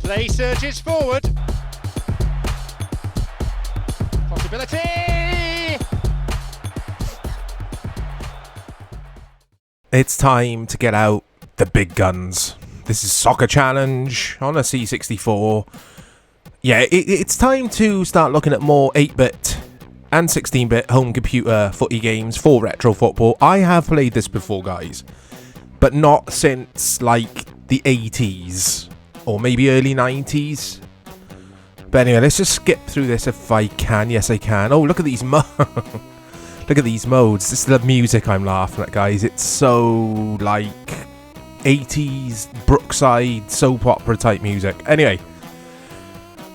Play surges forward. Possibility! It's time to get out the big guns. This is Soccer Challenge on a C64. Yeah, it's time to start looking at more 8-bit and 16-bit home computer footy games for retro football. I have played this before, guys, but not since, like, the 80s or maybe early 90s. But anyway, let's just skip through this if I can. Yes, I can. Oh, look at these modes. Look at these modes. This is the music I'm laughing at, guys. It's so, like, 80s Brookside soap opera type music. Anyway,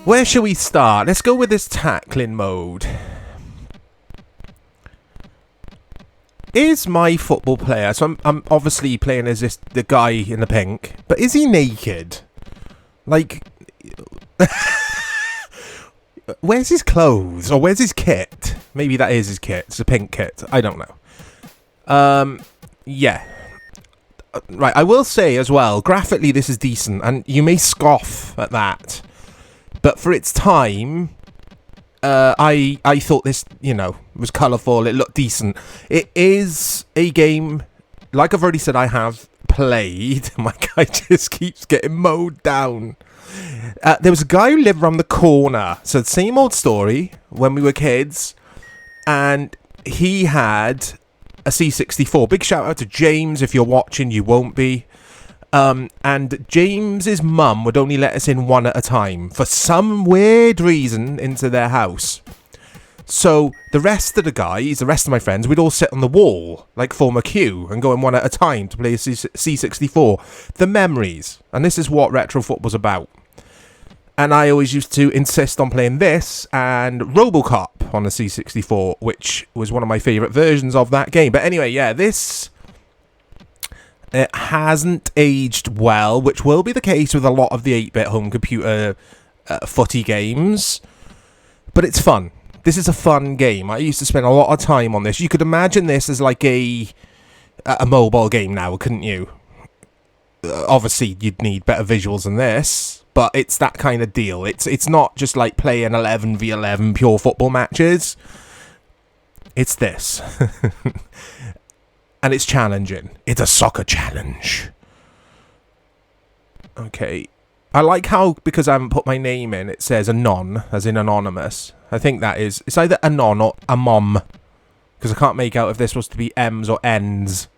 where shall we start? Let's go with this tackling mode. Is my football player, so I'm obviously playing as the guy in the pink, but is he naked? Like, where's his clothes? Or where's his kit? Maybe that is his kit. It's a pink kit. I don't know. Yeah. Right, I will say as well, graphically this is decent, and you may scoff at that, but for its time, I thought this, was colourful, it looked decent. It is a game, like I've already said, I have played. My guy just keeps getting mowed down. There was a guy who lived around the corner, so the same old story when we were kids, and he had a C64. Big shout out to James. If you're watching, you won't be. And James's mum would only let us in one at a time for some weird reason into their house. So the rest of the guys, the rest of my friends, we'd all sit on the wall, like form a queue, and go in one at a time to play a C64. The memories. And this is what retro football's about. And I always used to insist on playing this and RoboCop on the C64, which was one of my favourite versions of that game. But anyway, yeah, this... It hasn't aged well, which will be the case with a lot of the 8-bit home computer footy games. But it's fun. This is a fun game. I used to spend a lot of time on this. You could imagine this as like a mobile game now, couldn't you? Obviously, you'd need better visuals than this, but it's that kind of deal. It's not just like playing 11v11 pure football matches. It's this. And it's challenging. It's a soccer challenge. Okay. I like how, because I haven't put my name in, it says anon, as in anonymous. I think that is... It's either anon or a mom. Because I can't make out if they're supposed to be M's or N's.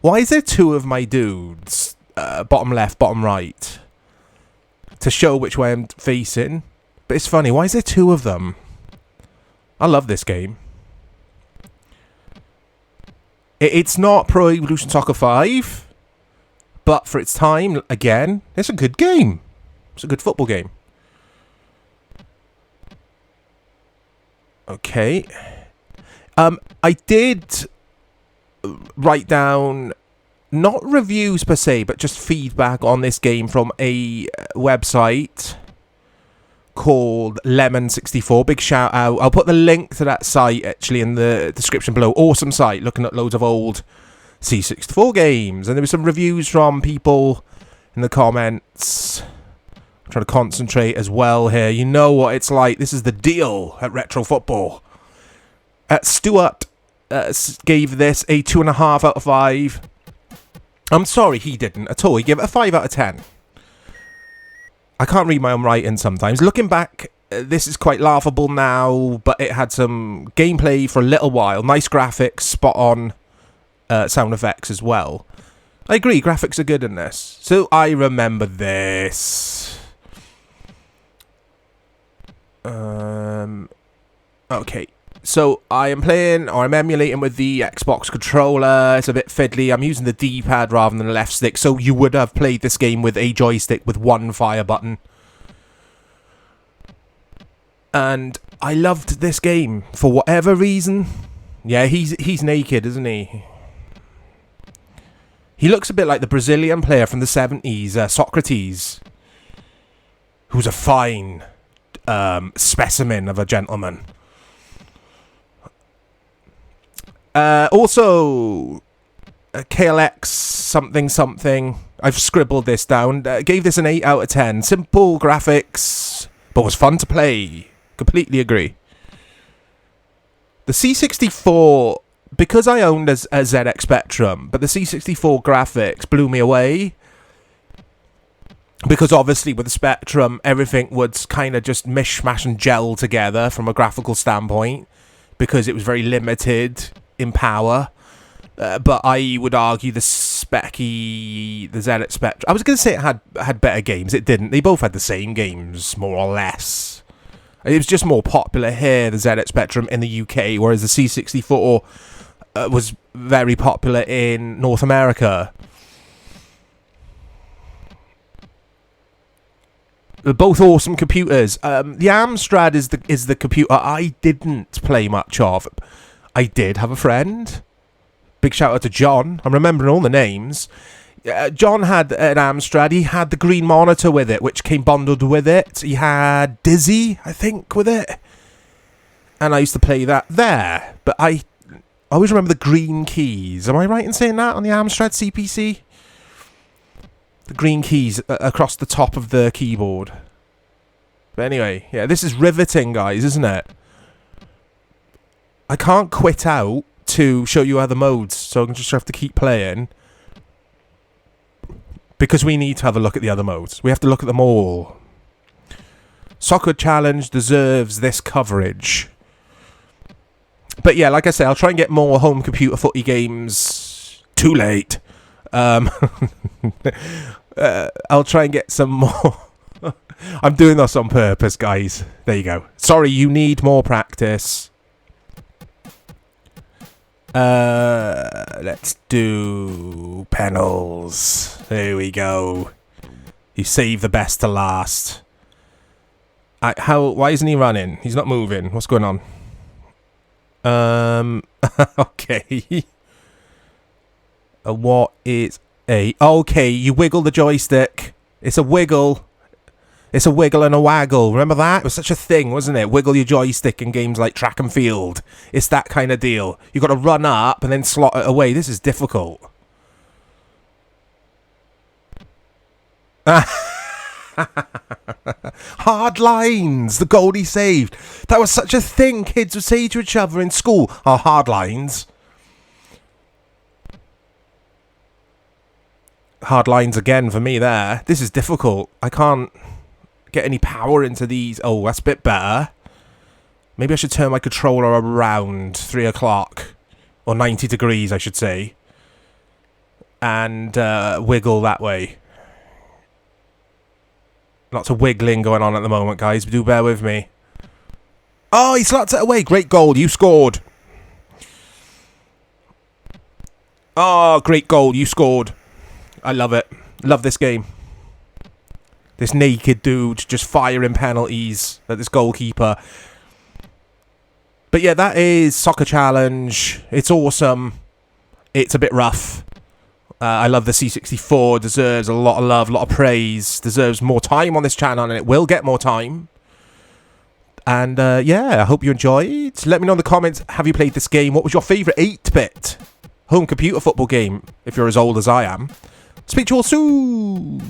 Why is there two of my dudes? Bottom left, bottom right. To show which way I'm facing. But it's funny. Why is there two of them? I love this game. It's not Pro Evolution Soccer 5, but for its time, again, it's a good game. It's a good football game. Okay. I did write down, not reviews per se, but just feedback on this game from a website called Lemon64. Big shout out. I'll put the link to that site actually in the description below. Awesome site, looking at loads of old C64 games. And there were some reviews from people in the comments. I'm trying to concentrate as well here. You know what it's like. This is the deal at Retro Football. Stuart gave this a 2.5 out of 5. I'm sorry, he didn't at all. He gave it a 5 out of 10. I can't read my own writing sometimes. Looking back, this is quite laughable now, but it had some gameplay for a little while. Nice graphics, spot on sound effects as well. I agree, graphics are good in this. So I remember this. Okay. So I am playing, or I'm emulating with the Xbox controller. It's a bit fiddly. I'm using the D-pad rather than the left stick. So you would have played this game with a joystick with one fire button. And I loved this game for whatever reason. Yeah, he's naked, isn't he? He looks a bit like the Brazilian player from the 70s, Socrates, who's a fine specimen of a gentleman. Also, KLX something. I've scribbled this down. Gave this an 8 out of 10. Simple graphics, but was fun to play. Completely agree. The C64, because I owned a ZX Spectrum, but the C64 graphics blew me away. Because obviously with the Spectrum, everything would kind of just mishmash and gel together from a graphical standpoint, because it was very limited in power. But I would argue the ZX Spectrum, I was going to say it had better games. It didn't. They both had the same games, more or less. It was just more popular here, the ZX Spectrum, in the UK, whereas the C64 was very popular in North America. They're both awesome computers. The Amstrad is the computer I didn't play much of. I did have a friend. Big shout out to John. I'm remembering all the names. John had an Amstrad. He had the green monitor with it, which came bundled with it. He had Dizzy, I think, with it. And I used to play that there. But I always remember the green keys. Am I right in saying that on the Amstrad CPC? The green keys across the top of the keyboard. But anyway, yeah, this is riveting, guys, isn't it? I can't quit out to show you other modes, so I'm just have to keep playing. Because we need to have a look at the other modes. We have to look at them all. Soccer Challenge deserves this coverage. But yeah, like I say, I'll try and get more home computer footy games. Too late. I'll try and get some more. I'm doing this on purpose, guys. There you go. Sorry, you need more practice. Let's do panels. There we go. You save the best to last. Why isn't he running? He's not moving. What's going on? Okay. What is a... Okay, you wiggle the joystick. It's a wiggle. It's a wiggle and a waggle. Remember that? It was such a thing, wasn't it? Wiggle your joystick in games like Track and Field. It's that kind of deal. You've got to run up and then slot it away. This is difficult. Hard lines. The goal he saved. That was such a thing kids would say to each other in school. Oh, hard lines. Hard lines again for me there. This is difficult. I can't get any power into these. Oh, that's a bit better. Maybe I should turn my controller around 3 o'clock. Or 90 degrees, I should say. And wiggle that way. Lots of wiggling going on at the moment, guys. Do bear with me. Oh, he slots it away. Great goal. You scored. Oh, great goal. You scored. I love it. Love this game. This naked dude just firing penalties at this goalkeeper. But yeah, that is Soccer Challenge. It's awesome. It's a bit rough. I love the C64. Deserves a lot of love, a lot of praise. Deserves more time on this channel, and it will get more time. And yeah, I hope you enjoyed. Let me know in the comments, have you played this game? What was your favourite 8-bit home computer football game, if you're as old as I am? Speak to you all soon.